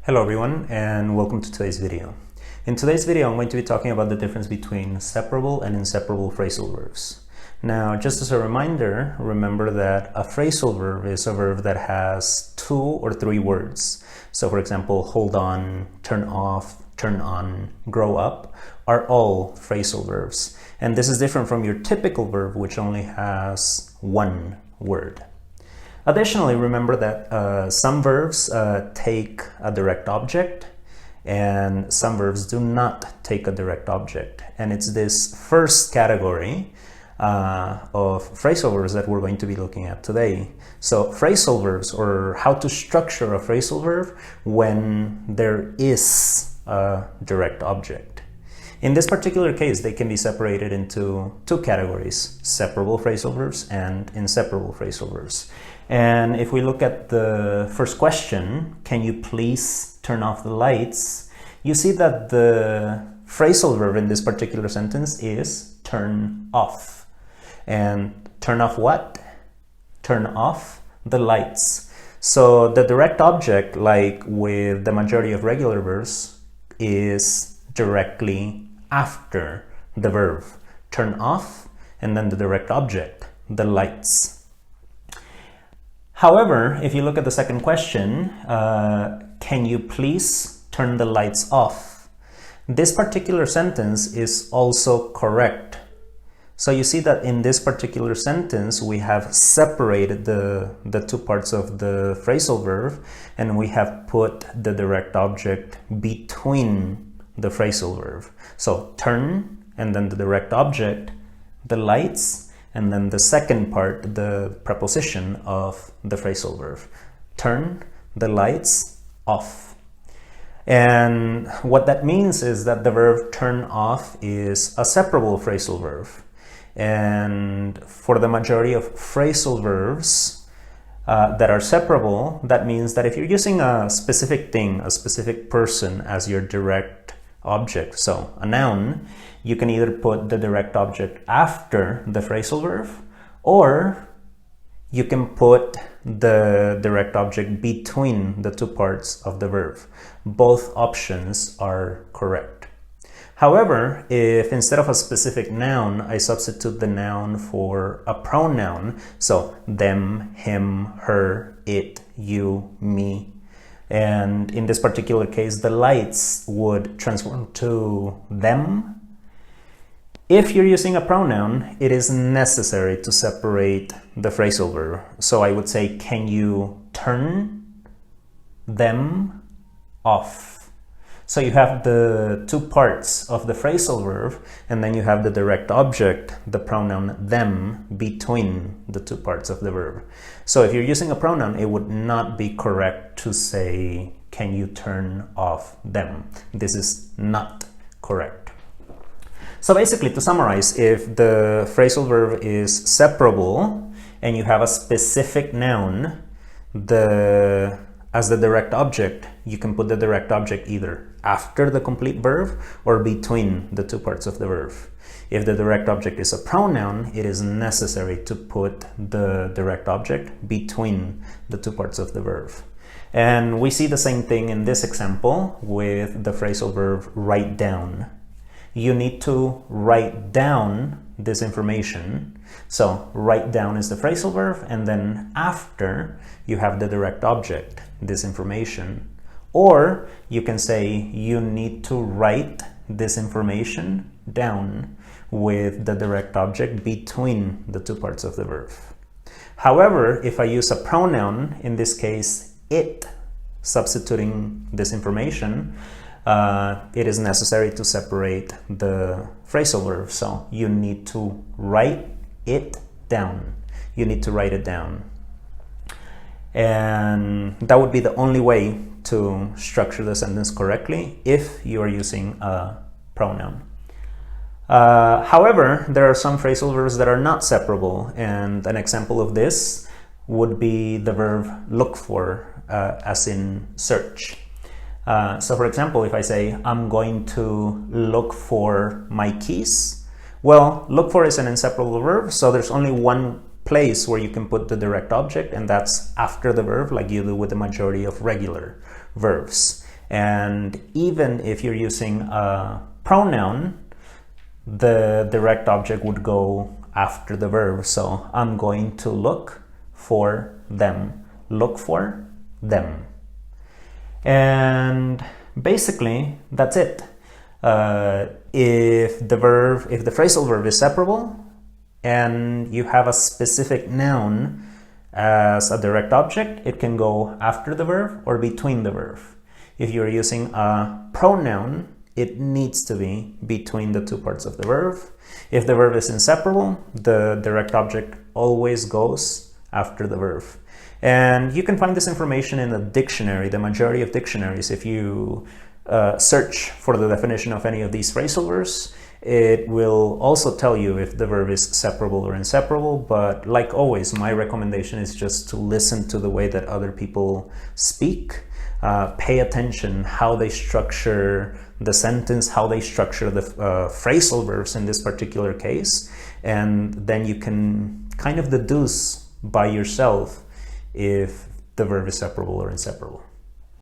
Hello everyone and welcome to today's video. In today's video I'm going to be talking about the difference between separable and inseparable phrasal verbs. Now just as a reminder, remember that a phrasal verb is a verb that has 2 or 3 words. So for example, hold on, turn off, turn on, grow up are all phrasal verbs. And this is different from your typical verb which only has 1 word. Additionally, remember that some verbs take a direct object and some verbs do not take a direct object. And it's this first category of phrasal verbs that we're going to be looking at today. So phrasal verbs, or how to structure a phrasal verb when there is a direct object. In this particular case, they can be separated into 2 categories: separable phrasal verbs and inseparable phrasal verbs. And if we look at the first question, can you please turn off the lights? You see that the phrasal verb in this particular sentence is turn off. And turn off what? Turn off the lights. So the direct object, like with the majority of regular verbs, is directly after the verb. Turn off, and then the direct object, the lights. However, if you look at the second question, can you please turn the lights off? This particular sentence is also correct. So you see that in this particular sentence, we have separated the 2 parts of the phrasal verb, and we have put the direct object between the phrasal verb. So turn, and then the direct object, the lights, and then the second part, the preposition of the phrasal verb. Turn the lights off. And what that means is that the verb turn off is a separable phrasal verb. And for the majority of phrasal verbs that are separable, that means that if you're using a specific thing, a specific person as your direct object, so a noun, you can either put the direct object after the phrasal verb, or you can put the direct object between the 2 parts of the verb. Both options are correct. However, if instead of a specific noun, I substitute the noun for a pronoun, so them, him, her, it, you, me, and in this particular case, the lights would transform to them. If you're using a pronoun, it is necessary to separate the phrasal verb. So I would say, can you turn them off? So you have the 2 parts of the phrasal verb, and then you have the direct object, the pronoun them, between the 2 parts of the verb. So if you're using a pronoun, it would not be correct to say, can you turn off them? This is not correct. So basically, to summarize, if the phrasal verb is separable and you have a specific noun as the direct object, you can put the direct object either after the complete verb or between the 2 parts of the verb. If the direct object is a pronoun, it is necessary to put the direct object between the 2 parts of the verb. And we see the same thing in this example with the phrasal verb write down. You need to write down this information. So write down is the phrasal verb, and then after you have the direct object, this information. Or you can say you need to write this information down with the direct object between the 2 parts of the verb. However, if I use a pronoun, in this case it, substituting this information, it is necessary to separate the phrasal verb. So you need to write it down. You need to write it down. And that would be the only way to structure the sentence correctly if you are using a pronoun. However, there are some phrasal verbs that are not separable, and an example of this would be the verb look for, as in search. So for example, if I say, I'm going to look for my keys, well, look for is an inseparable verb, so there's only one place where you can put the direct object, and that's after the verb, like you do with the majority of regular verbs. And even if you're using a pronoun, the direct object would go after the verb. So I'm going to look for them. Look for them. And basically, that's it. If the phrasal verb is separable and you have a specific noun as a direct object, it can go after the verb or between the verb. If you're using a pronoun, it needs to be between the two parts of the verb. If the verb is inseparable, the direct object always goes after the verb. And you can find this information in the dictionary, the majority of dictionaries. If you search for the definition of any of these phrasal verbs, it will also tell you if the verb is separable or inseparable. But like always, my recommendation is just to listen to the way that other people speak. Pay attention how they structure the sentence, how they structure the phrasal verbs in this particular case, and then you can kind of deduce by yourself if the verb is separable or inseparable.